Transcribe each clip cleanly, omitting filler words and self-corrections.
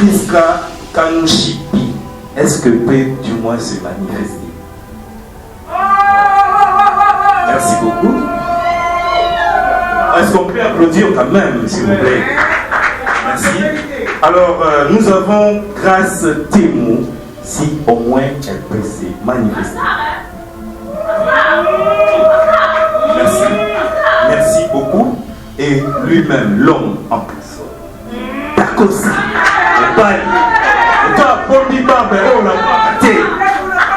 Priska Kanushipi, est-ce que peut du moins se manifester? Merci beaucoup. Est-ce qu'on peut applaudir quand même, s'il vous plaît? Merci. Alors, nous avons Grâce Témou, si au moins elle peut se manifester. Merci. Merci beaucoup. Et lui-même, l'homme en personne. Takosi.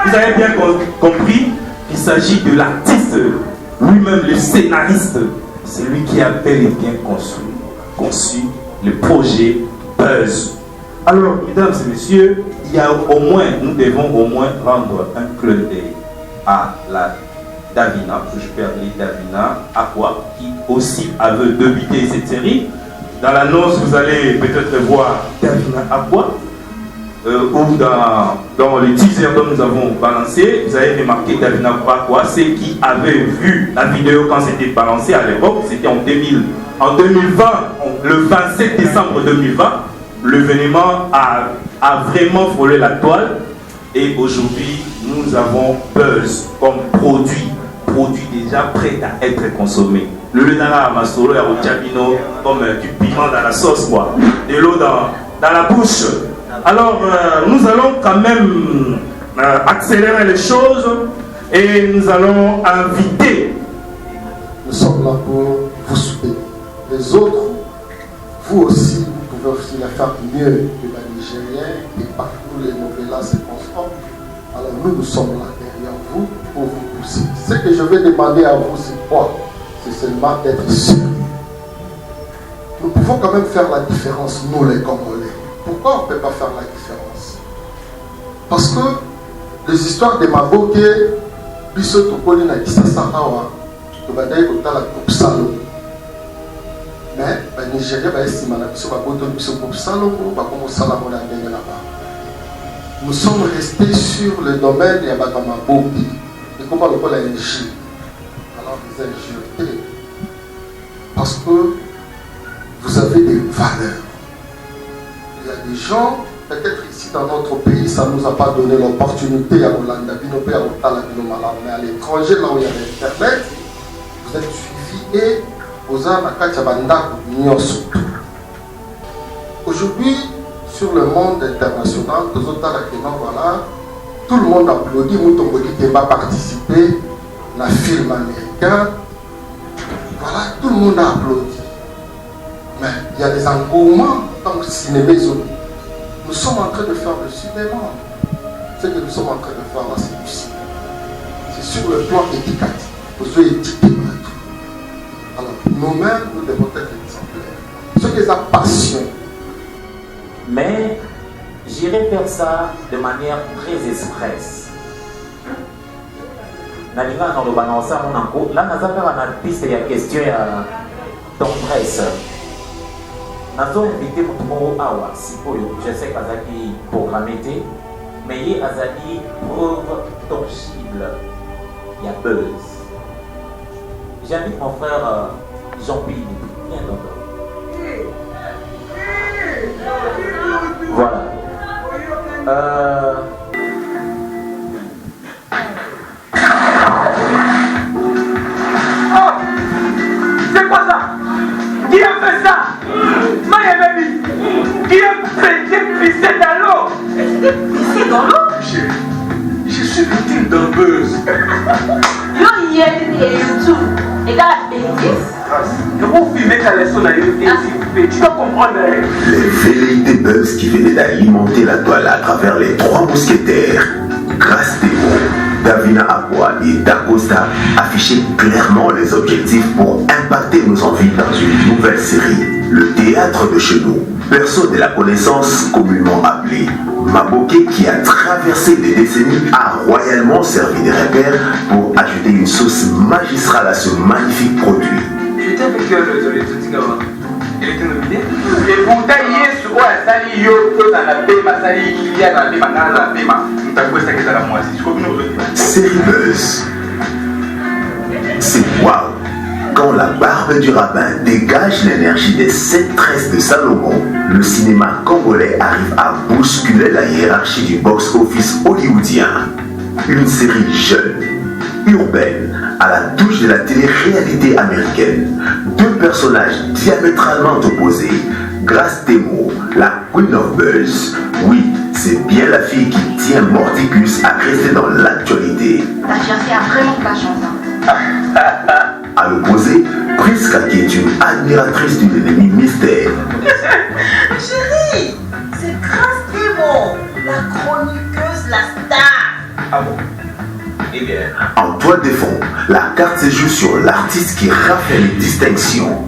Vous avez bien compris qu'il s'agit de l'artiste, lui-même le scénariste, celui qui a bel et bien conçu le projet Buzz. Alors, mesdames et messieurs, il y a au moins, nous devons au moins rendre un clin d'œil à la Davina, que je peux appeler Davina Aqua, qui aussi avait débuté cette série. Dans l'annonce, vous allez peut-être voir Davina Aqua, ou dans les teasers dont nous avons balancé, vous avez remarqué Davina Aqua, c'est qui avait vu la vidéo quand c'était balancé à l'époque, c'était en 2020, le 27 décembre 2020, l'événement a vraiment frôlé la toile, et aujourd'hui, nous avons Buzz comme produit déjà prêt à être consommé. Le Lenara Masolo à Ochabino comme du piment dans la sauce, quoi. De l'eau dans la bouche. Alors, nous allons quand même accélérer les choses et nous allons inviter. Nous sommes là pour vous soutenir. Les autres, vous aussi, vous pouvez aussi la faire mieux que la Nigérienne et partout les novellas se transforment. Alors nous sommes là derrière vous pour vous pousser. Ce que je vais demander à vous, c'est quoi? C'est seulement d'être sûr. Nous pouvons quand même faire la différence, nous les Congolais. Pourquoi on ne peut pas faire la différence? Parce que les histoires de Maboke, Biso Tokoli na Kisasa Hawa, Tobadaï Kota la Coupe Salon. Mais les Nigériens vont estimer que Biso Maboke Biso Coupe Salon, va commencer à la monnaie là-bas. Nous sommes restés sur le domaine de Yabakamaboke. Et comment le col a injure? Alors vous injurez. Parce que vous avez des valeurs. Il y a des gens, peut-être ici dans notre pays, ça ne nous a pas donné l'opportunité à Hollanda, mais à l'étranger, là où il y a l'Internet, vous êtes suivis et vous avez un surtout. Aujourd'hui, sur le monde international, voilà, tout le monde applaudit, Moutombodi qui va participer à un film américain. Voilà, tout le monde a applaudi. Mais il y a des engouements dans le cinéma. Nous sommes en train de faire le cinéma. Ce que nous sommes en train de faire là, c'est du cinéma. C'est sur le plan éducatif. Vous devez éduquer partout. Alors, nous-mêmes, nous devons être exemplaires. Ce qui est la passion. Mais j'irai faire ça de manière très expresse. Nalinga dans le balança mon anko. Là, nous avons une piste de question à ton presse. Nous avons invité mon awa Sipoyo. Je sais qu'Azaki programmé, mais il y a Azaki preuve tangible. Il y a Buzz. J'invite mon frère Jean-Pierre. Viens donc. Voilà. Oh, c'est quoi ça? Qui a fait ça? Maya baby. Qui a fait pisser dans l'eau? Pisser dans l'eau? Je suis victime d'un Buzz. Yo, il y a tout. Et dans la bêtise. Tu dois comprendre. Les velléités Buzz qui venaient d'alimenter la toile à travers les trois mousquetaires, Grâce Témou, Davina Aqua et Dacosta affichaient clairement les objectifs pour impacter nos envies dans une nouvelle série. Le théâtre de chez nous, berceau de la connaissance communément appelée Maboke, qui a traversé des décennies, a royalement servi de repère pour ajouter une sauce magistrale à ce magnifique produit. J'étais avec le Totigawa. Il était nominé. Et pourtant, Yesu, Sali Yo, dans la Bema, Sali Ilia, dans la Bema, dans la Bema, nous t'avons posté que ça la moitié. Je comprends nous. Série Buzz. C'est waouh! Quand la barre barbe du rabbin dégage l'énergie des 7 tresses de Salomon, le cinéma congolais arrive à bousculer la hiérarchie du box-office hollywoodien. Une série jeune, urbaine, à la touche de la télé-réalité américaine. 2 personnages diamétralement opposés. Grace Temo, la Queen of Buzz. Oui, c'est bien la fille qui tient Mordicus à rester dans l'actualité. Ta fiancée a vraiment de la chance. À l'opposé, Priska qui est une admiratrice d'une ennemie mystère. Chérie, c'est Grace Temo, la chroniqueuse, la star. Ah bon? Eh bien. En toile de fond, la carte se joue sur l'artiste qui rafle les distinctions.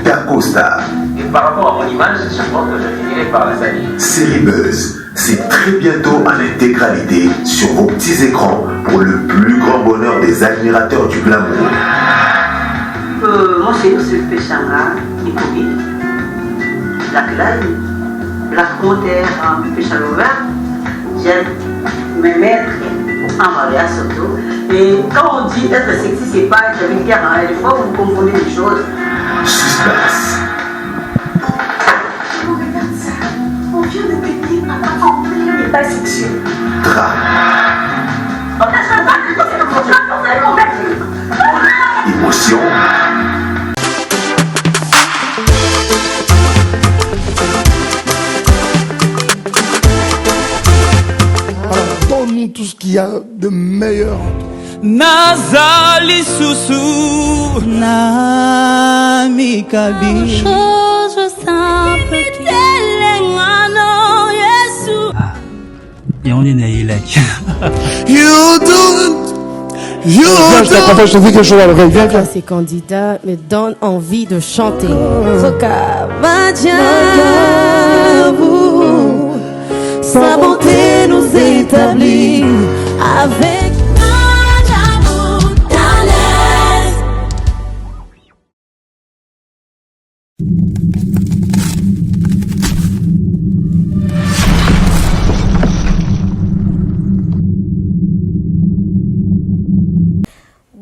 D'Acosta. Et par rapport à mon image, je pense que je finirai par la salir. Série Buzz, c'est très bientôt en intégralité sur vos petits écrans pour le plus grand bonheur des admirateurs du glamour. Moi, c'est M. Péchanga, Nikobi, Black Line, Black Moteur, Péchalova. J'aime me mettre en mariage surtout. Et quand on dit être sexy, c'est pas être vulgaire. Des fois, vous confondez les choses. Suspense. Oh, regarde ça. On vient de te dire, papa, en plein n'est pas sexuel. Drame. On a ça, c'est le contraire. Émotion. Alors, donne-nous tout ce qu'il y a de meilleur. Nazali Soussou na mikabi chose simple et on est né like you do Viens, je t'apprends, je te dis quelque chose à l'oreille. Viens, viens. Ces candidats me donnent envie de chanter. Sa bonté nous établit avec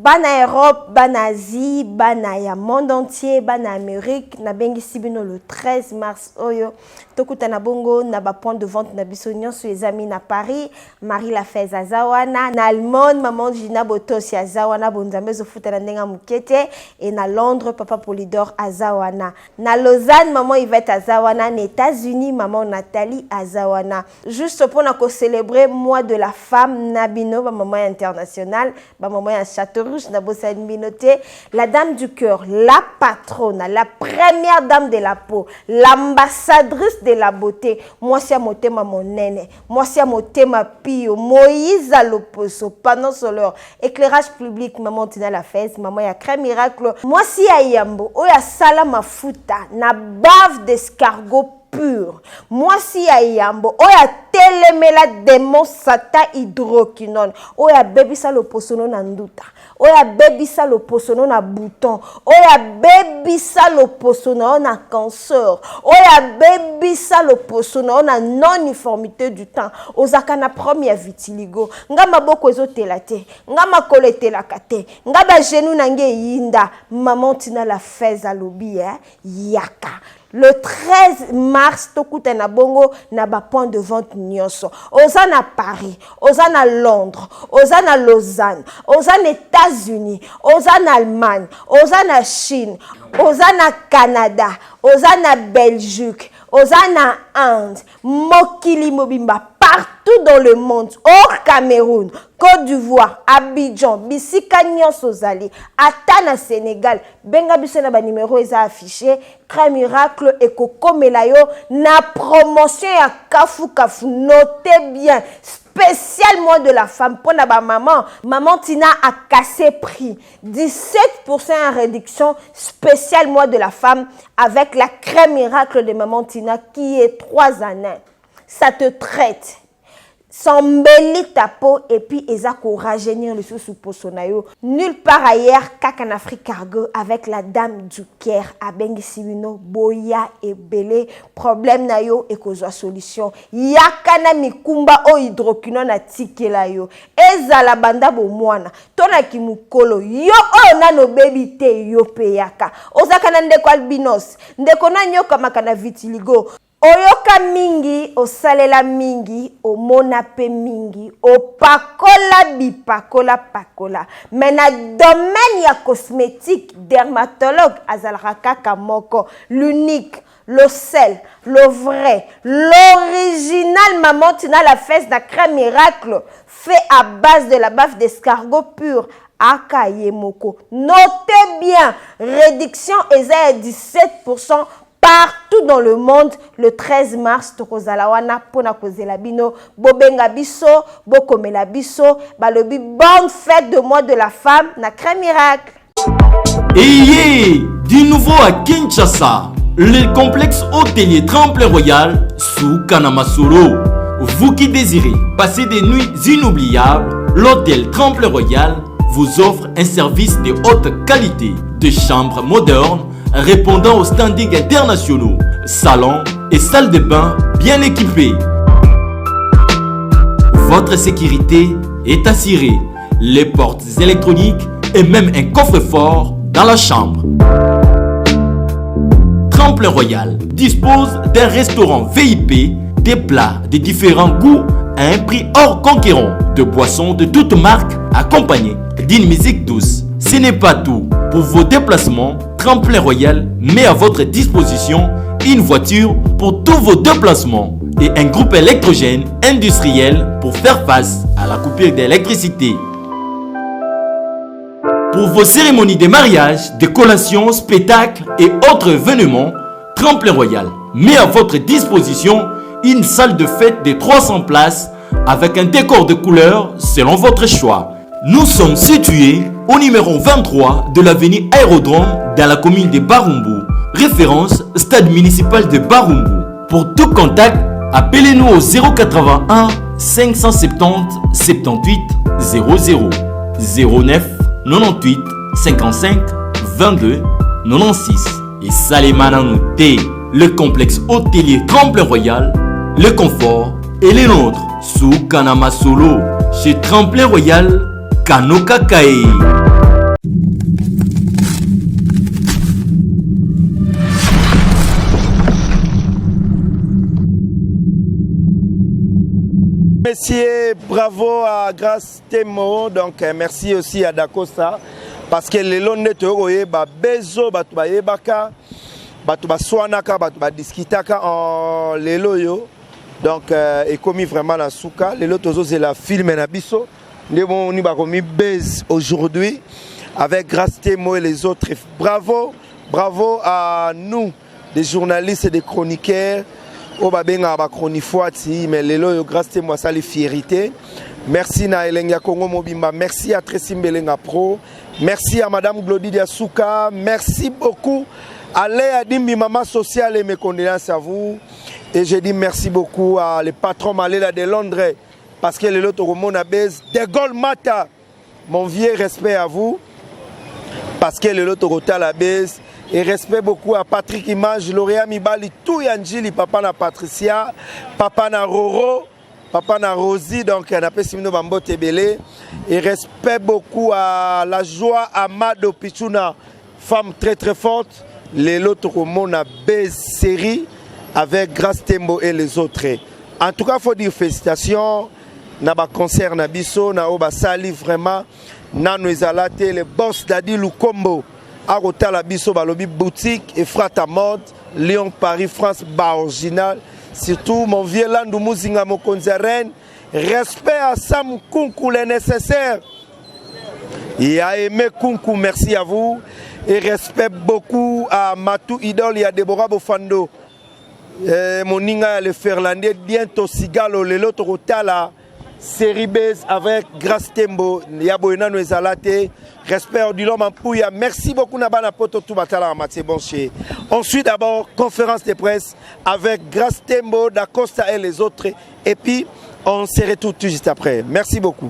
Bana Europe, Bana Asie, Bana ya monde entier, Bana Amérique, na bengi sibino le 13 mars oyo. Tokuta na bongo na ba point de vente na bisonyon sur les amis na Paris, Marie Lafez azawana, na Allemande, maman Gina Botos azawana, bonzambe zo futa na ndenga mukete, et na Londres, papa Polydor azawana. Na Lausanne, maman Yvette azawana, na États-Unis, maman Nathalie azawana. Juste pour na ko célébrer mois de la femme nabino, ba maman internationale, ba maman ya Château la dame du cœur, la patronne, la première dame de la peau, l'ambassadrice de la beauté. Moi, c'est mon thème, mon nene. Moi, c'est mon thème, pio. Moïse à l'opposo. Pendant ce leur éclairage public, maman Tina la fesse, maman ya crème miracle. Moi, si à Yambo, oya salama futa, na bave d'escargot pur. Moi si ya yambo oya telemela démon sata hydroquinone oya bebisa lo posono na nduta oya bebisa lo posono na bouton oya bebisa lo posono na cancer oya bebisa lo posono na non-uniformité du temps ozaka na première vitiligo nga maboko ezotela te nga makolo etelaka te nga ba genou nange yinda maman Tina la fesse alobi yaka. Le 13 mars, tokuta na bongo na ba point de vente nyonso. Oza na Paris, oza na Londres, oza na Lausanne, oza na États-Unis, oza na Allemagne, oza na Chine, oza na Canada, oza na Belgique, oza na Inde, mokili mobimba partout dans le monde, hors Cameroun, Côte d'Ivoire, Abidjan, Bisika nyonso zali, ata na Sénégal, benga biso na ba numéro eza affiché, Crème Miracle et Coco Melayo na promotion ya kafu kafu, notez bien, spécial mois de la femme pour la maman. Maman Tina a cassé prix, 17% en réduction, spécial mois de la femme avec la Crème Miracle de Maman Tina qui est 3 années. Ça te traite. Sambeli tapo et puis eza ko rajeunir le sous posonayo. Nulle part ailleurs qu'en Afrique cargo avec la dame du Caire à Bengisibino boya et belé problème na yo et kozwa solution. Yakana mikumba o hydroquinone na tikela yo. Eza la banda bo mwana. Tona kimukolo yo o nano baby te yo peyaka. Ozakana ndeko albinos. Ndeko na nyoka makana vitiligo. Oyoka mingi, osalela mingi, omona pe mingi, opakola bipakola pakola. Mais na domaine ya cosmétique, dermatologue azalaka kaka moko, l'unique, le seul, le vrai, l'original maman tina la fesse de crème miracle fait à base de la baffe d'escargot pur. Akayemoko. Notez bien, réduction est à 17%. Partout dans le monde, le 13 mars, tokozalawana pona kozela bino, bobenga biso, bokomela biso, balobi bonne fête de mois de la femme, na crème miracle. Et du nouveau à Kinshasa, le complexe hôtelier Tremplin Royal sous Kanamasolo. Vous qui désirez passer des nuits inoubliables, l'hôtel Tremplin Royal vous offre un service de haute qualité, de chambres modernes, répondant aux standings internationaux, salons et salles de bain bien équipées. Votre sécurité est assurée, les portes électroniques et même un coffre-fort dans la chambre. Tremplin Royal dispose d'un restaurant VIP, des plats de différents goûts à un prix hors conquérant, de boissons de toutes marques accompagnées d'une musique douce. Ce n'est pas tout. Pour vos déplacements, Tremplin Royal met à votre disposition une voiture pour tous vos déplacements et un groupe électrogène industriel pour faire face à la coupure d'électricité. Pour vos cérémonies de mariage, de collations, spectacles et autres événements, Tremplin Royal met à votre disposition une salle de fête de 300 places avec un décor de couleurs selon votre choix. Nous sommes situés au numéro 23 de l'avenue Aérodrome dans la commune de Barumbu. Référence stade municipal de Barumbu. Pour tout contact, appelez-nous au 081 570 78 00 09 98 55 22 96. Et Salemananouté, le complexe hôtelier Tremplin Royal, le confort et les nôtres sous Kanamasolo chez Tremplin Royal. Kanokakae. Messieurs, bravo à Grâce Temo, donc merci aussi à Dacosta parce que les longs toroye ba bezo batu ba yebaka batu ba swanaka batu ba diskitaka en lelo yo donc et commis vraiment la souka lelo tozo c'est la film na biso. Nous avons mis base aujourd'hui avec Grâce Temo et les autres. Bravo, bravo à nous, des journalistes et des chroniqueurs. Mais les lois Grâce Temo, ça les fierté. Merci à Elenga Congo Mobimba, merci à Tracy Mbelenga Pro, merci à Madame Glody Diasuka, merci beaucoup à Léa Dimbi Maman Sociale et mes condoléances à vous. Et je dis merci beaucoup à les patrons Maléla de Londres. Parce que les autres monde a baise de Gaulle Mata. Mon vieux respect à vous. Parce que les autres ont la baise. Et respect beaucoup à Patrick Image, Lauréat Mibali, tout Yanjili, papa na Patricia, papa na Roro, papa na Rosie, donc on appelle Simino Bambo Tebele. Et respect beaucoup à la joie Amado Pichuna, femme très très forte. Les autres monde a baise série avec Grâce Tembo et les autres. En tout cas, il faut dire félicitations. Naba concert na biso na oba sali vraiment nanu ezalate le boss Dadi Lukombo a la biso balobi boutique et frata mode Lyon Paris France ba original surtout mon vieux Landou Muzinga Mokonzaren respect à Sam Kunku le nécessaire il a aimé Kunku merci à vous et respect beaucoup à Matou Idol et à Deborah Bofando moninga le Ferlandais bientôt Sigalo le l'autre rotala série base avec Grâce Tembo, Yaboina Noezalate, respect du l'homme en pouya. Merci beaucoup Nabana Poto Toubatala Mathieu Bonché. Ensuite d'abord conférence de presse avec Grâce Tembo, Dacosta et les autres. Et puis On se retrouve tout juste après. Merci beaucoup.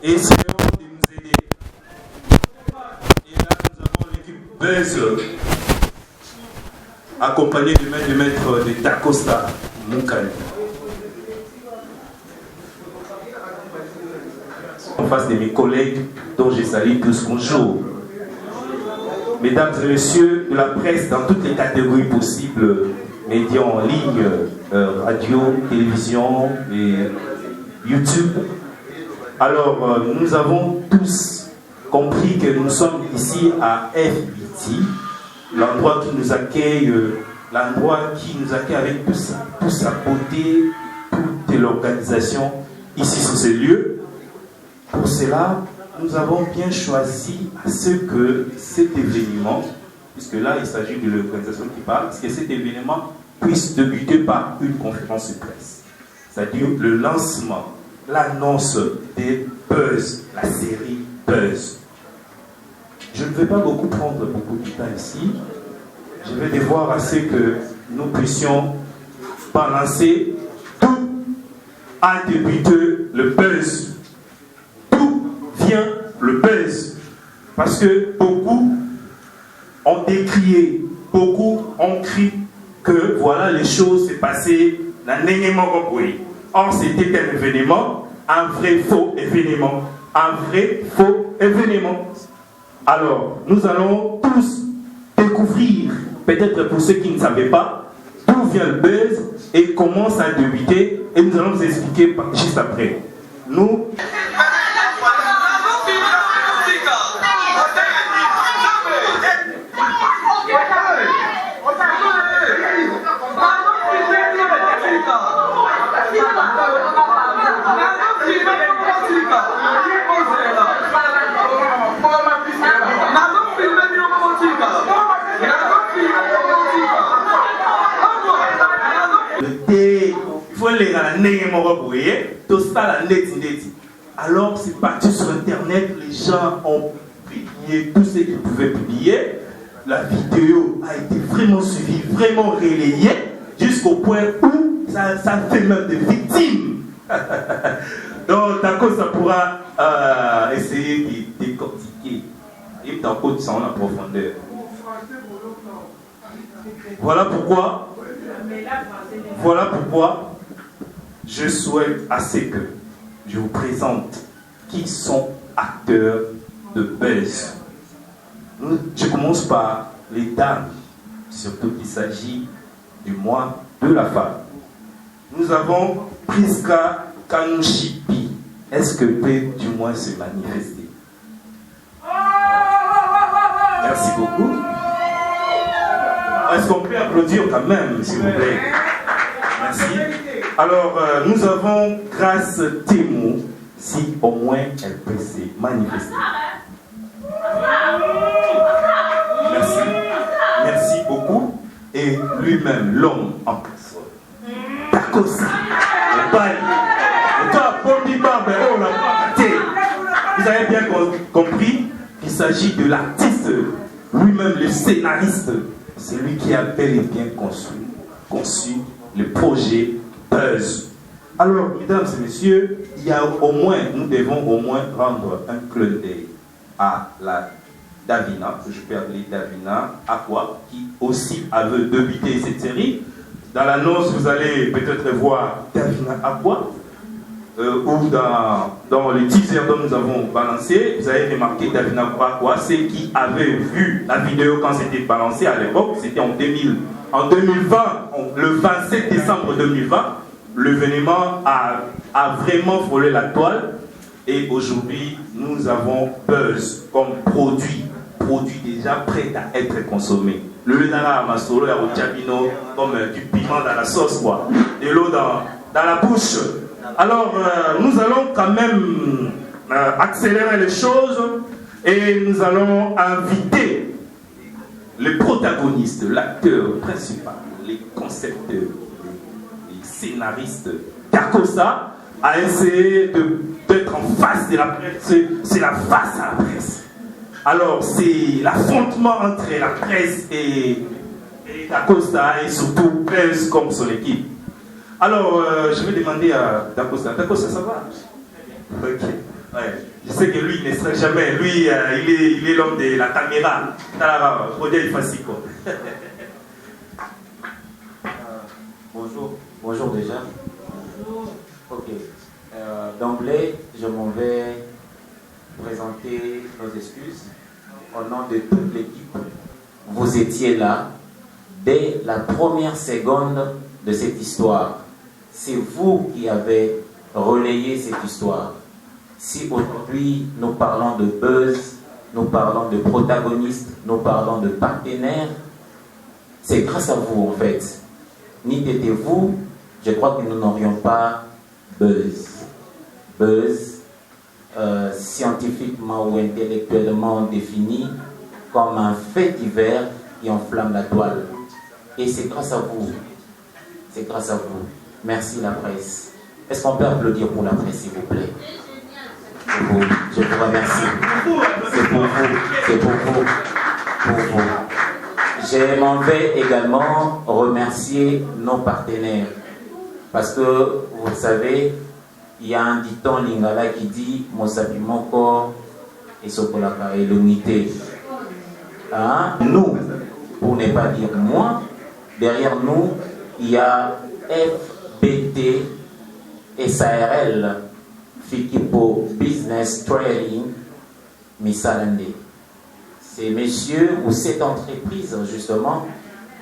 Essayons de nous aider. Et là, nous avons l'équipe Buzz, accompagnée du maître de Dacosta, Moukane. En face de mes collègues, dont je salue tous, bonjour. Mesdames et messieurs de la presse, dans toutes les catégories possibles, médias en ligne, radio, télévision et YouTube. Alors, nous avons tous compris que nous sommes ici à FBT, l'endroit qui nous accueille, avec toute sa beauté, toute l'organisation ici sur ces lieux. Pour cela, nous avons bien choisi à ce que cet événement, puisque là il s'agit de l'organisation qui parle, que cet événement puisse débuter par une conférence de presse, c'est-à-dire le lancement, l'annonce des Buzz, la série Buzz. Je ne vais pas prendre beaucoup de temps ici. Je vais devoir à ce que nous puissions balancer tout a débuté le Buzz. Tout vient le Buzz. Parce que beaucoup ont décrié, beaucoup ont crié que voilà les choses s'est passées dans Nengemogopoué. Or, c'était un événement, un vrai faux événement. Un vrai faux événement. Alors, nous allons tous découvrir, peut-être pour ceux qui ne savaient pas, d'où vient le Buzz et comment ça a débuté. Et nous allons vous expliquer juste après. Nous... Alors c'est parti sur internet, les gens ont publié tout ce qu'ils pouvaient publier. La vidéo a été vraiment suivie, vraiment relayée, jusqu'au point où ça fait même des victimes. Donc d'accord, ça pourra essayer de décortiquer et d'accord ça en profondeur. Voilà pourquoi je souhaite assez que je vous présente qui sont acteurs de Buzz. Je commence par les dames, surtout qu'il s'agit du mois de la femme. Nous avons Priska Kanouchipi. Est-ce que peut du moins se manifester? Merci beaucoup. Est-ce qu'on peut applaudir quand même, s'il vous plaît? Merci. Alors, nous avons Grâce Témo, si au moins elle peut se manifester. Merci. Merci beaucoup. Et lui-même, l'homme en personne. Dacosta. Vous avez bien compris qu'il s'agit de l'artiste, lui-même le scénariste. C'est lui qui a bel et bien conçu le projet Buzz. Alors, mesdames et messieurs, il y a nous devons au moins rendre un clin d'œil à la Davina, que je peux appeler Davina Aqua, qui aussi avait débuté cette série. Dans l'annonce, vous allez peut-être voir Davina Aqua, ou dans le teaser dont nous avons balancé, vous avez remarqué Davina Aqua, ceux qui avaient vu la vidéo quand c'était balancé à l'époque, c'était en 2020, le 27 décembre 2020, l'événement a vraiment frôlé la toile. Et aujourd'hui, nous avons Buzz comme produit déjà prêt à être consommé. Le lait dans la masolo et au diabino, comme du piment dans la sauce, quoi. De l'eau dans la bouche. Alors, nous allons quand même accélérer les choses et nous allons inviter les protagonistes, l'acteur principal, les concepteurs, les scénaristes Dacosta. a essayé d'être en face de la presse. C'est la face à la presse. Alors, c'est l'affrontement entre la presse et Dacosta et surtout Buzz comme son équipe. Alors, je vais demander à Dacosta. Dacosta, ça va? Ok. Ouais. Je sais que lui, il ne serait jamais. Lui, il est l'homme de la caméra. Bonjour déjà. Ok. D'emblée, je m'en vais présenter nos excuses au nom de toute l'équipe. Vous étiez là dès la première seconde de cette histoire. C'est vous qui avez relayé cette histoire. Si aujourd'hui nous parlons de buzz, nous parlons de protagonistes, nous parlons de partenaires, c'est grâce à vous en fait. N'y étiez-vous, je crois que nous n'aurions pas buzz. Buzz, scientifiquement ou intellectuellement défini comme un fait divers qui enflamme la toile. Et c'est grâce à vous. C'est grâce à vous. Merci la presse. Est-ce qu'on peut applaudir pour la presse, s'il vous plaît? Je vous remercie. C'est pour vous. C'est pour vous. Pour vous. Je m'en vais également remercier nos partenaires. Parce que, vous savez, il y a un dicton lingala qui dit « Mosapi moko et sokolaka et l'unité ». Nous, pour ne pas dire moi, derrière nous, il y a FBT SARL, Fikipo Business Trading Misalende. Ces messieurs ou cette entreprise, justement,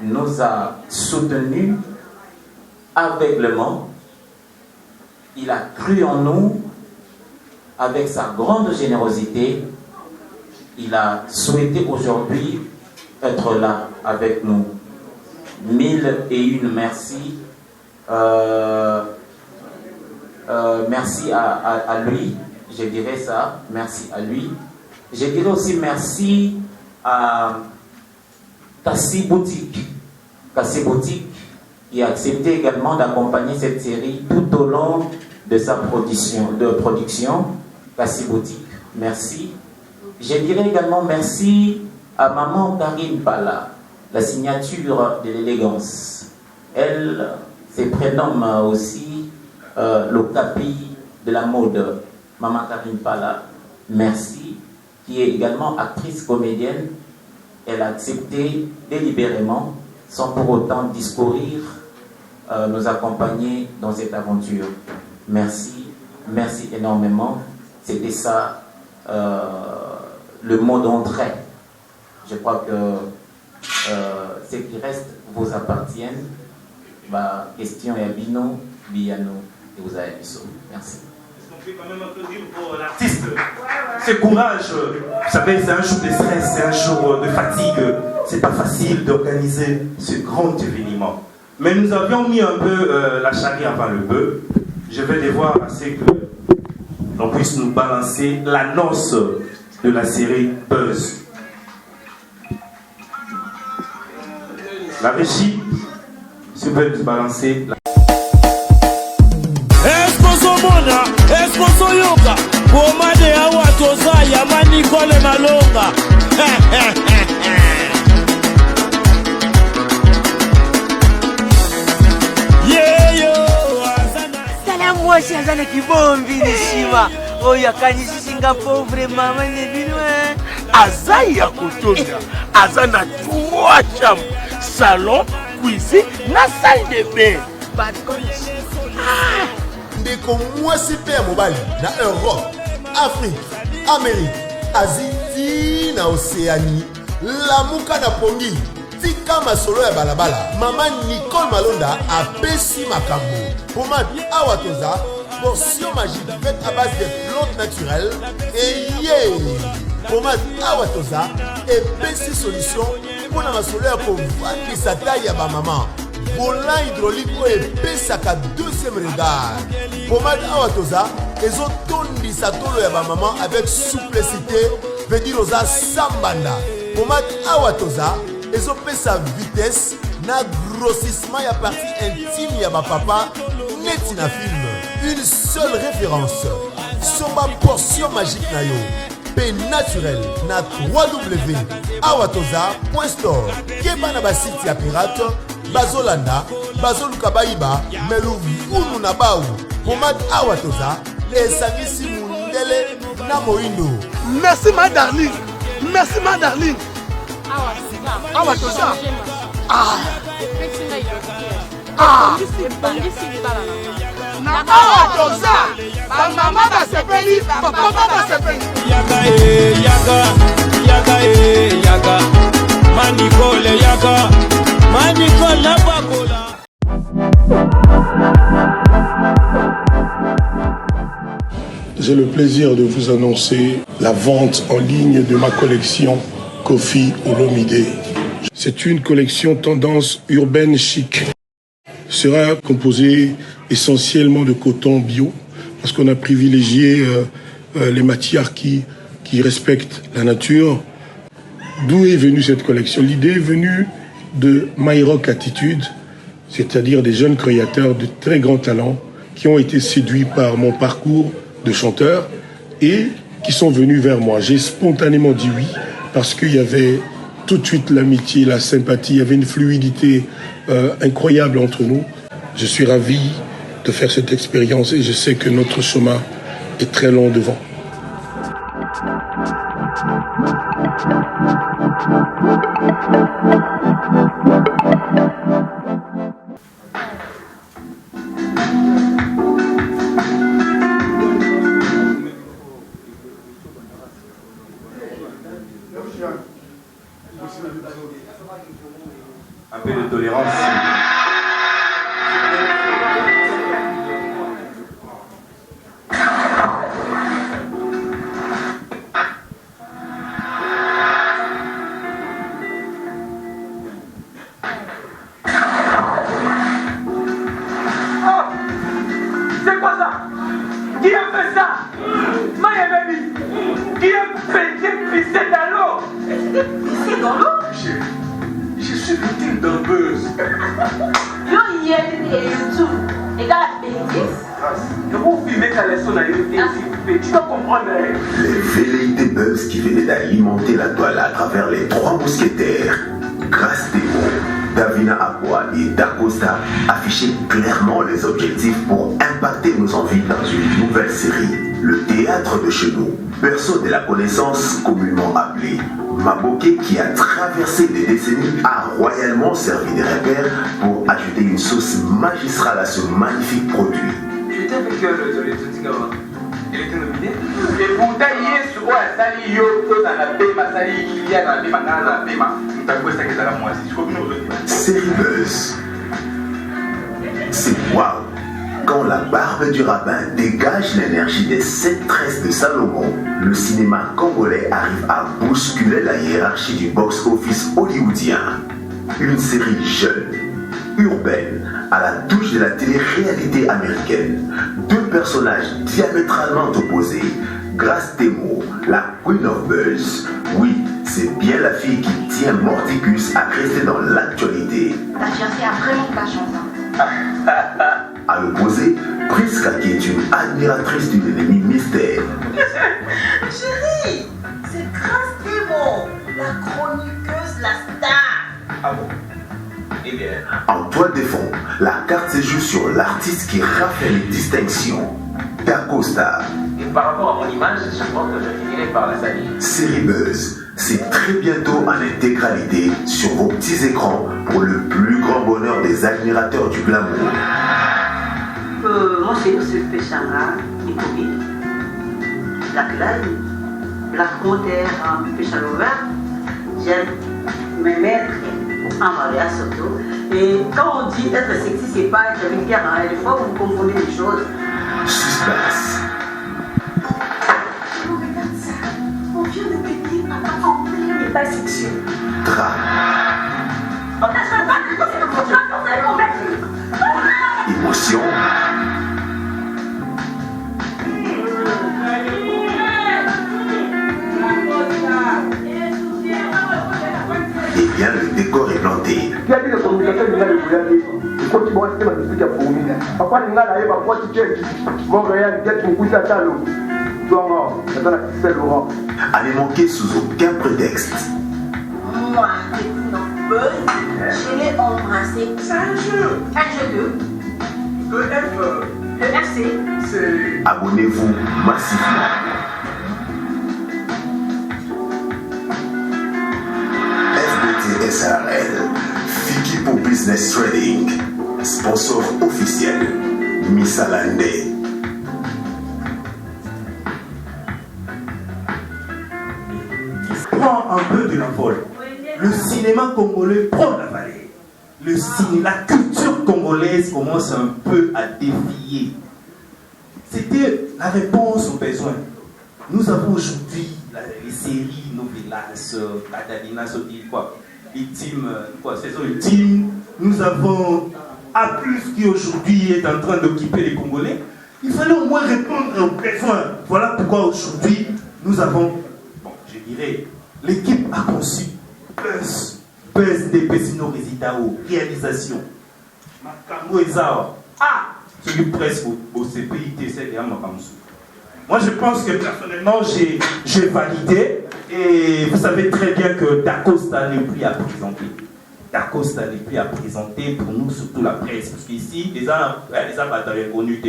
nous a soutenus aveuglement. Il a cru en nous avec sa grande générosité. Il a souhaité aujourd'hui être là avec nous. 1001 merci. Merci à lui, je dirais ça. Merci à lui. Je dirais aussi merci à Kassi Boutique. Kassi Boutique qui a accepté également d'accompagner cette série tout au long de sa production. Kassi Boutique, merci. Je dirais également merci à maman Karine Pala, la signature de l'élégance. Elle se prénomme aussi le capi de la mode, maman Karine Pala, merci, qui est également actrice comédienne. Elle a accepté délibérément, sans pour autant discourir, nous accompagner dans cette aventure. Merci, merci énormément. C'était ça le mot d'entrée. Je crois que ce qui reste vous appartiennent. Bah, question et Bino, Biano et vous avez Merci. Est-ce qu'on peut quand même applaudir pour l'artiste? Ce courage, vous savez, c'est un jour de stress, c'est un jour de fatigue. C'est pas facile d'organiser ce grand événement. Mais nous avions mis un peu la charrie avant le bœuf. Je vais devoir assez que l'on puisse nous balancer l'annonce de la série Buzz. La régie, si vous pouvez nous balancer. Esposo yoga, Bomade Awatoza, Yamani Kole Malonga. Salam wa shazana kibombi nishima. Oya kanisi Singapore vraiment manebinwe. Azaya kotonda, azana 3 chambres, salon, cuisine, na salle de bain. Ndeko mwasi pe ya mobali na Europe, Afrique, Amérique, Asie na Océanie, lamuka na pongi, tika masolo ya balabala. Mama Nicole Malonda apesi makambo. Pomade Awatoza, portion magique faite à base de plantes naturelles et Pomade Awatoza epesi solution pour la masolo ya kovandisa taille ya ba maman. Volant hydraulique epesaka deuxième regard. Pomade Awatoza ezotondisa tolo ya ba maman avec souplicité, veut dire oza sambanda. Pomade Awatoza ezopesa vitesse na grossissement ya partie intime ya ba papa neti na film. une seule référence. Sur ma portion magique nayo, paix naturelle na www.awatoza.store. Keba na basite ya pirate, bazolanda, bazoluka baiba, melu unu na bau. Pomade Awatoza, esangisi mundele na moindo. Merci ma darling. Merci ma darling. Awatoza. Ah. Ah. Na Awatoza. Ba mama ba sepeli, ba papa ba sepeli. Yaga yaga. Manikole yaga. Manikole na bakola. J'ai le plaisir de vous annoncer la vente en ligne de ma collection Kofi Olomide. C'est une collection tendance urbaine chic. Sera composée essentiellement de coton bio parce qu'on a privilégié les matières qui respectent la nature. D'où est venue cette collection? L'idée est venue de My Rock Attitude, c'est-à-dire des jeunes créateurs de très grands talents qui ont été séduits par mon parcours de chanteur et qui sont venus vers moi. J'ai spontanément dit oui parce qu'il y avait tout de suite l'amitié, la sympathie, il y avait une fluidité incroyable entre nous. Je suis ravi de faire cette expérience et je sais que notre chemin est très long devant. Un peu de tolérance. C'est quoi ça? Qui a fait ça? Maya baby. Qui a pissé dans l'eau? Pissé dans l'eau? Je suis victime d'un buzz. Yo hier et tout. Et dans la bêtise. Que vous filmez ta leçon à tu dois comprendre. Les velléités buzz qui venaient d'alimenter la toile à travers les trois mousquetaires, Grâce Démon, Davina Akwa et Dacosta affichaient clairement les objectifs pour impacter nos envies dans une nouvelle série. Le théâtre de chez nous, berceau de la connaissance communément appelée Maboké, qui a traversé des décennies, a royalement servi de repère pour ajouter une sauce magistrale à ce magnifique produit. Tu étais avec le Tutigawa. Il était nominé. Et pourtant, hier, sur quoi Sali Yo, dans la Pema, Sali Kilia, dans la Pema, dans la Pema. Nous t'avons ça qui est à la moitié. Je crois que nous Série Buzz. C'est waouh! Quand la barbe du rabbin dégage l'énergie des 7 tresses de Salomon, le cinéma congolais arrive à bousculer la hiérarchie du box-office hollywoodien. Une série jeune, urbaine, à la touche de la télé-réalité américaine. Deux personnages diamétralement opposés. Grâce Temo, la Queen of Buzz. Oui, c'est bien la fille qui tient Morticus à rester dans l'actualité. Ta fiancée a vraiment pas chance. À l'opposé, Priska qui est une admiratrice d'une ennemie mystère. Chérie, c'est Grâce Temo, la chroniqueuse, la star. Ah bon? Eh bien. En toile de fond, la carte se joue sur l'artiste qui rafle les distinctions. Dacosta. Et par rapport à mon image, je pense que je finirai par la salir. Série Buzz, c'est très bientôt en intégralité sur vos petits écrans pour le plus grand bonheur des admirateurs du glamour. Moi, c'est Youssef Péchanga, Nikobi, Black Line, Black Moteur, Péchalova. J'aime me mettre en mariage surtout. Et quand on dit être sexy, c'est pas être vulgaire. Des fois, vous confondez les choses. Suspense. Regarde ça. On vient de te dire à ta compris n'est pas sexuel. Drame. Émotion. Eh bien, le décor est planté. Côte d'Ivoire, c'est ma musique à Boumi. Papa, il y a un poids qui est Montréal, qui est une couche à Talo. Donc, c'est Laurent. À ne manquer sous aucun prétexte. Moi, non, je l'ai embrassé. C'est un jeu. Un jeu de. Le F. Le RC. C'est. Abonnez-vous massivement. FBT SARL, Fikipo Business Trading, sponsor officiel, Missalande. Prends un peu de l'envol. Le cinéma congolais prend la vallée. La culture congolaise commence un peu à défier. C'était la réponse aux besoins. Nous avons aujourd'hui les séries, novelas, Catalina, saison ultime. Nous avons A+, qui aujourd'hui est en train d'occuper les Congolais. Il fallait au moins répondre aux besoins. Voilà pourquoi aujourd'hui, nous avons, je dirais, l'équipe a conçu Buzz des Pessino Résidao, réalisation. Makambo Ezao. Ah! Celui presque au CPIT, c'est Makambo. Moi, je pense que personnellement, j'ai validé. Et vous savez très bien que Dacosta n'est plus à présenter. Dacosta n'est plus à présenter pour nous, surtout la presse. Parce qu'ici, les gens bataillent connu.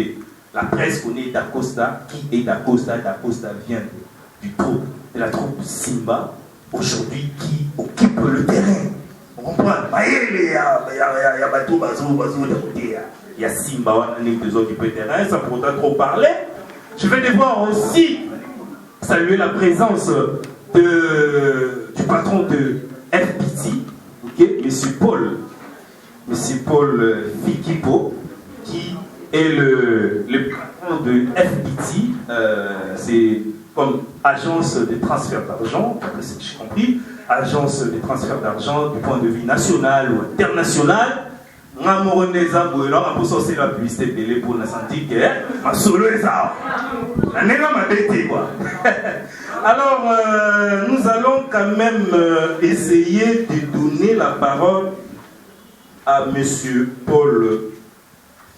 La presse connaît Dacosta. Qui est Dacosta? Dacosta vient de la troupe Simba, aujourd'hui, qui occupe le terrain. On comprend? Il y a Bateau Bazou d'un côté. Il y a Simba, on a besoin du terrain, ça pourrait trop parler. Je vais devoir aussi saluer la présence du patron de FPT, okay, M. Paul Fikipo, qui est le patron de FPT, c'est comme agence de transfert d'argent, si j'ai compris, agence de transfert d'argent du point de vue national ou international. Alors, nous allons quand même essayer de donner la parole à M. Paul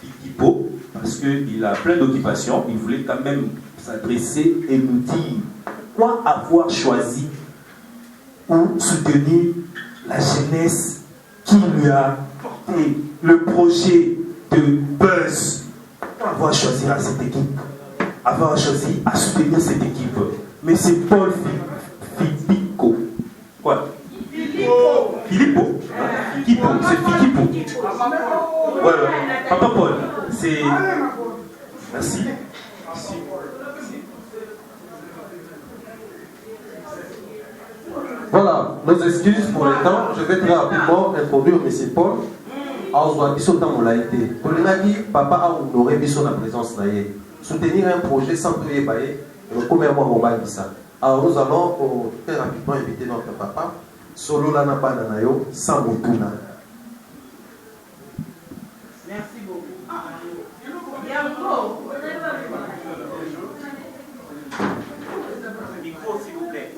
Fikipo, parce qu'il a plein d'occupations. Il voulait quand même s'adresser et nous dire pourquoi avoir choisi ou soutenir la jeunesse qui lui a porté le projet de Buzz. Pourquoi avoir choisi cette équipe, avoir choisi à soutenir cette équipe? Mais c'est Paul Fikipo. Quoi? Philippot. Fikipo, c'est Fikipo. Ouais, Papa Paul, c'est. Merci. Voilà, nos excuses pour le temps. Je vais très rapidement introduire M. Paul. Alors, papa a honoré la présence. Soutenir un projet sans prier, alors nous allons très rapidement inviter notre papa, Solo Lana Bananayo, sans Mutuna. Merci beaucoup. Micro, s'il vous plaît.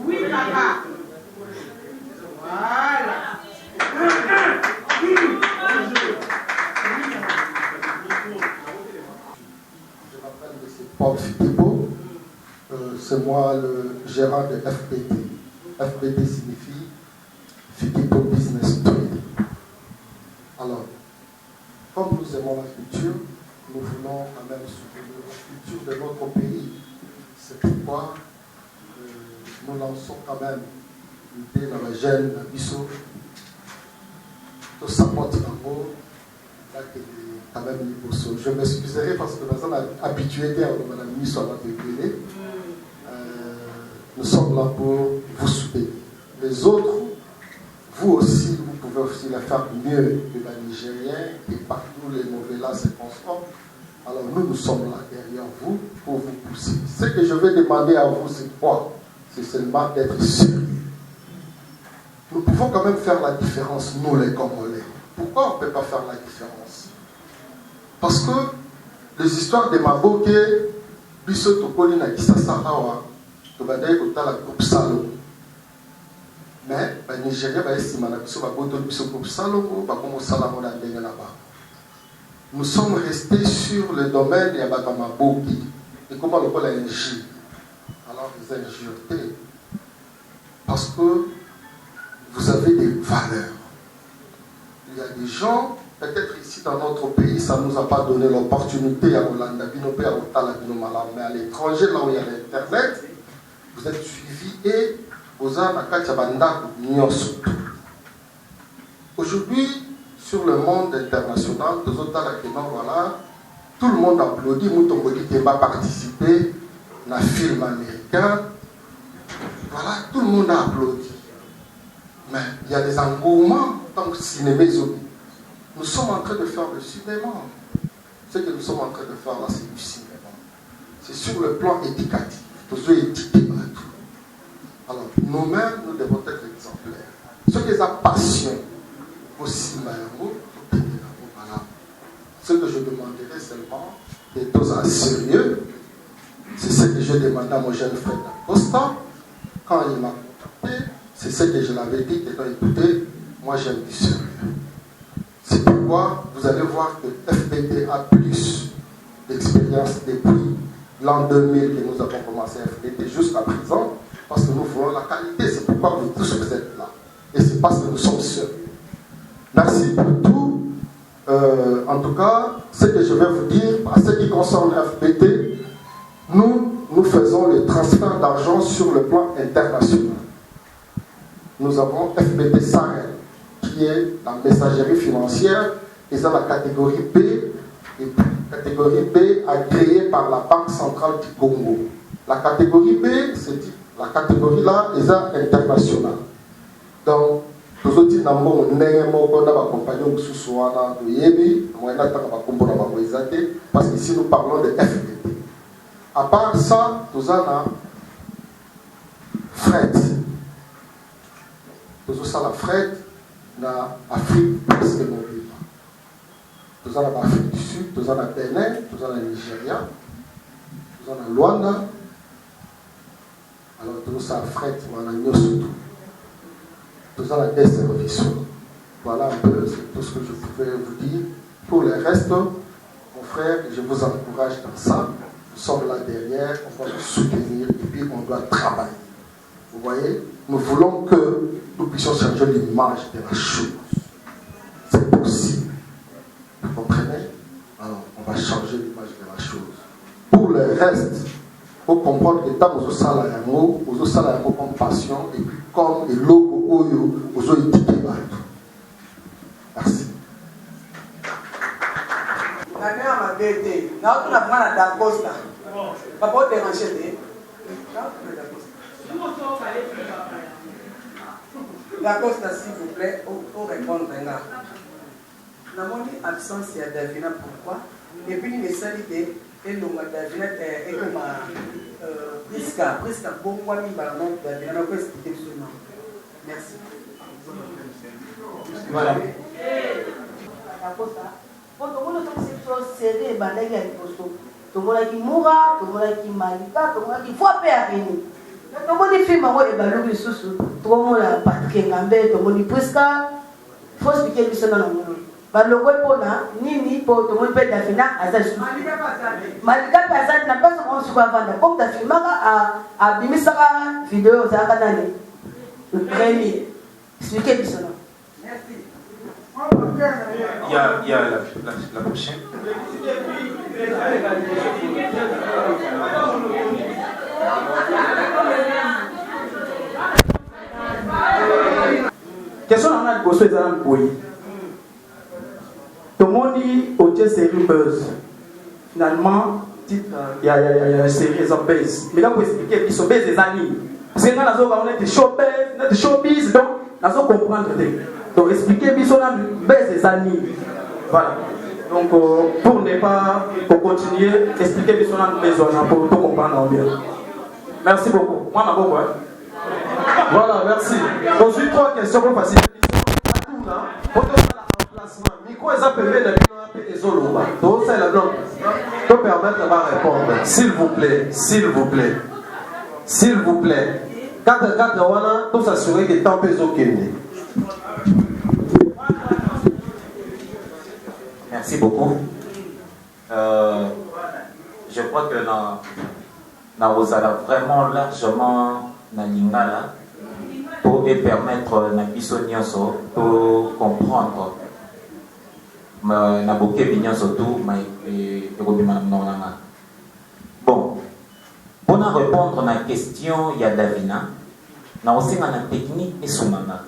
Oui, papa. Voilà. Je m'appelle M. Paul Fikipo. C'est moi le gérant de FPT. FPT signifie Fikipo Business Trading. Alors, comme nous aimons la culture, nous voulons quand même soutenir la culture de notre pays. C'est pourquoi nous lançons quand même l'idée dans la gêne de Bissot. Tout ça porte en haut. Quand même, je m'excuserai parce que nous sommes habitués à Madame Bissot à la télé. Nous sommes là pour vous soutenir. Les autres, vous aussi, vous pouvez aussi la faire mieux que la Nigérienne et partout les novellas se transforment. Alors nous sommes là derrière vous pour vous pousser. Ce que je vais demander à vous, c'est quoi? C'est seulement d'être sérieux. Nous pouvons quand même faire la différence, nous les Congolais. Pourquoi on ne peut pas faire la différence? Parce que les histoires de Maboke, Biso Tokoli na Kisasa Hawa, Tobadaye Kota la groupe Salo. Mais les Nigériens, nous sommes restés sur le domaine de Yabagamabogi. Et comment le col injure? Alors, vous injurez parce que vous avez des valeurs. Il y a des gens, peut-être ici dans notre pays, ça ne nous a pas donné l'opportunité à Hollande, mais à l'étranger, là où il y a l'Internet, vous êtes suivis et vous avez aujourd'hui, sur le monde international, voilà, tout le monde applaudit, Moutombodi qui va participer à un film américain. Voilà, tout le monde a applaudi. Mais il y a des engouements dans le cinéma. Nous sommes en train de faire le cinéma. Ce que nous sommes en train de faire là, c'est du cinéma. C'est sur le plan éducatif. Alors, nous-mêmes, nous devons être exemplaires. Ce qui est la passion, aussi, voilà. Ce que je demanderai seulement, des doses sérieux, c'est ce que je demandais à mon jeune frère d'Acosta. Quand il m'a contacté, c'est ce que je l'avais dit, écoutez, moi j'aime du sérieux. C'est pourquoi vous allez voir que FBT a plus d'expérience depuis l'an 2000 que nous avons commencé FBT jusqu'à présent, parce que nous voulons la qualité. C'est pourquoi vous tous vous êtes là. Et c'est parce que nous sommes sérieux. Merci pour tout. En tout cas, ce que je vais vous dire, en ce qui concerne FBT, nous faisons le transfert d'argent sur le plan international. Nous avons FBT Sahel, qui est la messagerie financière, et c'est la catégorie B, et la catégorie B agréée par la Banque centrale du Congo. La catégorie B, c'est la catégorie là, est internationale. Donc, tous les autres n'ont pas parce qu'ici nous parlons de FBT. À part ça, nous avons fret. Nous avons la fret dans l'Afrique presque mobile. Nous avons l'Afrique du Sud, nous avons le Bénin, nous avons le Nigeria, nous avons le Luanda. Alors, nous avons la fret, nous avons le nous avons des services. Voilà un peu tout ce que je pouvais vous dire. Pour le reste, mon frère, je vous encourage dans ça. Nous sommes là derrière, on va vous soutenir et puis on doit travailler. Vous voyez, nous voulons que nous puissions changer l'image de la chose. C'est possible. Vous comprenez? Alors, on va changer l'image de la chose. Pour le reste, il faut comprendre que tant que vous avez comme passion et puis comme le logo, vous avez étiqueté. Merci. D'Acosta, s'il vous plaît, pour répondre maintenant. Nous avons dit absence à Davina, pourquoi? Et puis, les salités, et nous avons Davina, et comme presque bon mois, nous avons Davina, nous avons expliqué ce nom. Merci. Voilà. Pour tout le monde, c'est chose serrée, bandage à l'imposto. Tout le monde qui mourra, tout le monde qui malika, tout le monde qui voit père venir. Tout le monde qui fait ma et balou sous tout le monde a Patrick Ngambé, tout le monde qui presque. Il faut expliquer ce nom. Le Wepona, Nini, pour tout le monde peut d'Afina, à sa sous. Malika Pazat n'a pas son sur la vente. Comme d'Afina a Bimisara vidéo aux Akadani. Le premier. Expliquez ce nom. Merci. Il y a la prochaine. Question on a posé dans le pays. Tout le monde dit au test série buzz. Finalement, il y a une série en buzz. Mais là, pour expliquer, ils sont buzz des années. Parce que quand on est des showbiz, donc, on doit comprendre. Donc, expliquer, ils sont buzz des années. Voilà. Donc, pour ne pas continuer, expliquer, ils sont besoin pour tout comprendre bien. Merci beaucoup. Moi, ma beaucoup. Voilà, merci. Donc, j'ai 3 questions pour faciliter. Micro est appelé les Zoloba. Donc, c'est la blanche. Pour permettre de répondre. S'il vous plaît, s'il vous plaît, s'il vous plaît. 4 wana tout s'assurer que temps peut zokende. Merci beaucoup. Je crois que na ozala vraiment largement na lingala pour permettre na biso nyonso pour comprendre na boke nyonso tout ma ekobima nonanga. Bon, pour répondre à la question il y a Davina na osenga na technique et sumanga.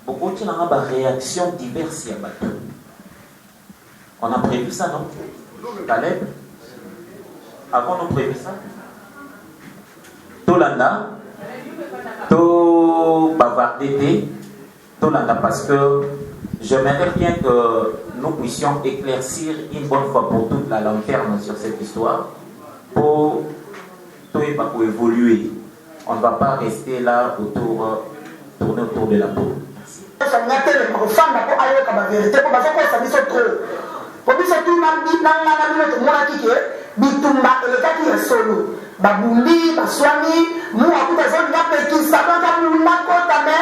Beaucoup de réactions diverses ya bato. On a prévu ça, non? Caleb? Avant, on a prévu ça? Tolanda? To bavardé? Tolanda, parce que j'aimerais bien que nous puissions éclaircir une bonne fois pour toutes la lanterne sur cette histoire pour évoluer. On ne va pas rester là tourner autour de la peau. Pour biso tout na bitumba elekaki ya solo babumbi baswami mu akuta zone ya peki sabaka mu makota me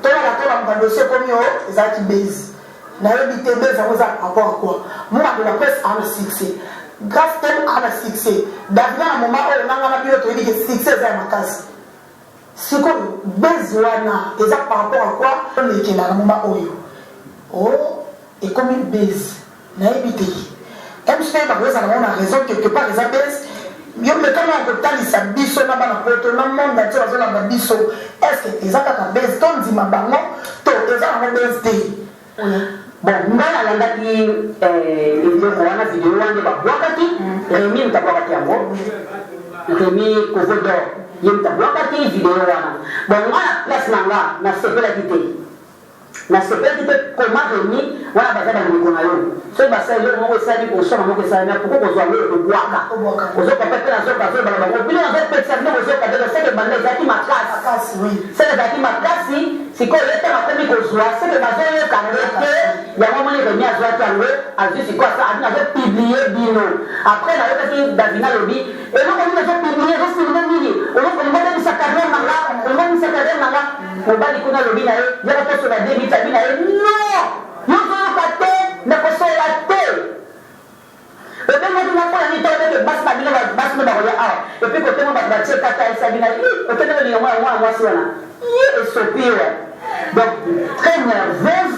tola mu dossier comme yo ezaki base na yebi te base akoza rapport à quoi mu de la presse a succès grâce à la succès davina na moment oyo nanga na bilo to yebi que succès za makasi siko base wana eza par rapport à quoi le kila na moment oyo oh et comme une base naïbité. MC Bagoza a raison quelque part les abesses. Yo me kama ko talisa biso na bana poto na monde na tso na biso. Est-ce que ezaka ka base ton di mabango to ezaka na base te. Bon, ngana landa ki video ko wana video wande ba wakati Remi mtabwakati yango. Remi kovodo yem tabwakati video wana. Bon ngana place nanga na sepela kite. Na sepela kite comment Remi wana bazaba ni konayo. So basa yo mo sali ko so mo ko sali na ko zo lo ko bwaka ko zo ko pete na zo ka zo ba ba ko bila zo pete sa no zo ka de se ke bande zaki makasi oui se ke zaki makasi siko lete ma ko mi ko zo se ke bazo yo ka lete ya mo ni ko mi azo ta ngo azu siko sa adina zo publier bino après na yo ka Davina lobi e no ko ni zo publier zo si no mini o no ko ni mata sa carrière manga o no ni sa carrière manga ko bali kuna lobi na yo ya ko so na debit abina no yo zo ka te na ko so la te e be mo na ko ni to de bas ba bino bas no ba ko ya e pe ko te mo ba ba che ka ta isa bina e pe no ni wa si wana e so pire donc très nerveuse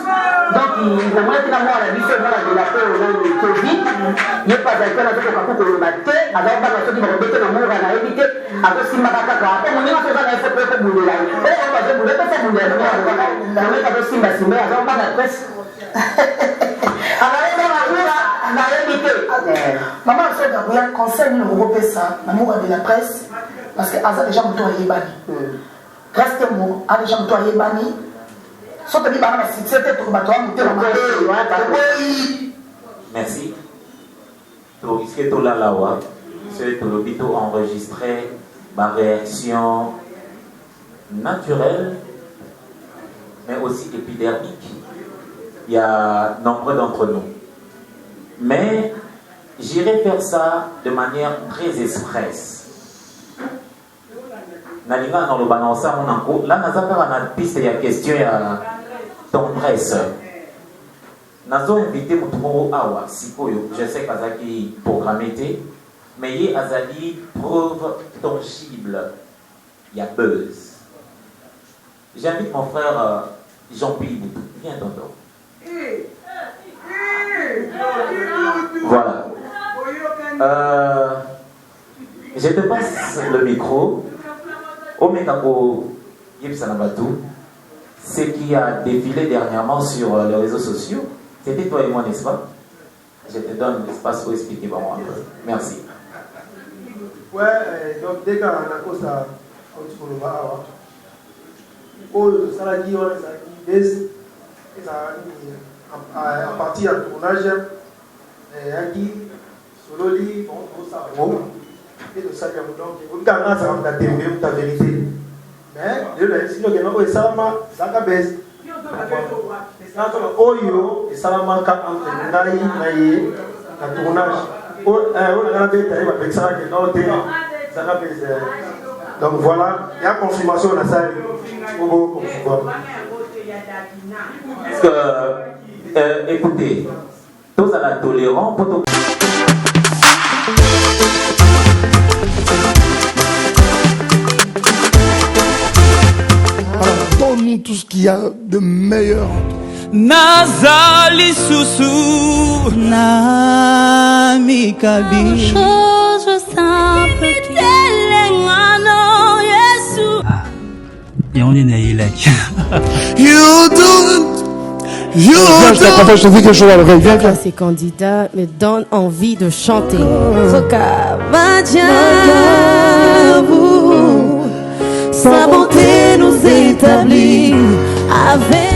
donc il na mo na mo la biso na de la peur na ni Covid ye pas da kana ko ka ko na te ada ba na so di ba bete na mo na evite a ko simba ka ka ko mo ni ma so na e ko bulu la e ba je bulu pe se bulu na me ka do simba ada ba na presse maman se Gabriel conseille le groupe ça l'amour de la presse parce que Aza déjà moto ayebani reste mo a déjà moto ayebani so te bi ba na succès pour bato moto merci to iske to la lawa c'est to lobito enregistré ma réaction naturelle mais aussi épidermique. Il y a nombreux d'entre nous. Mais j'irai faire ça de manière très expresse. Nalinga dans le balança mon anko. Là, nous avons une piste et une question à ton presse. Nous avons invité mon awa sikoyo. Je sais qu'Azaki programmé, mais il y a Azali preuve tangible. Il y a buzz. J'invite mon frère Jean-Pierre Boutou. Viens, tonton. Voilà. Je te passe le micro. Omekako Yipsanabatu, ce qui a défilé dernièrement sur les réseaux sociaux, c'était toi et moi, n'est-ce pas? Je te donne l'espace pour expliquer par moi un peu. Merci. Ouais, donc dès qu'on a cause à ça dit, à partir du tournage, Sololi, bon, et de ça, donc, vous avez la télé, la vérité. Mais, si nous avons ça, ça va baisser. Oyo, et ça va manquer entre Naï, le tournage. On a avec ça, que non, ça va baisser. Donc voilà, il y a confirmation dans la salle. Est-ce que, écoutez, tous à la tolérance pour tout. Alors, donne-nous tout ce qu'il y a de meilleur. Nazali Soussou Namikabi chose simple et on est né là. Je te dis quelque chose à l'oreille. Viens, viens. Ces candidats me donnent envie de chanter. Sa bonté nous établit avec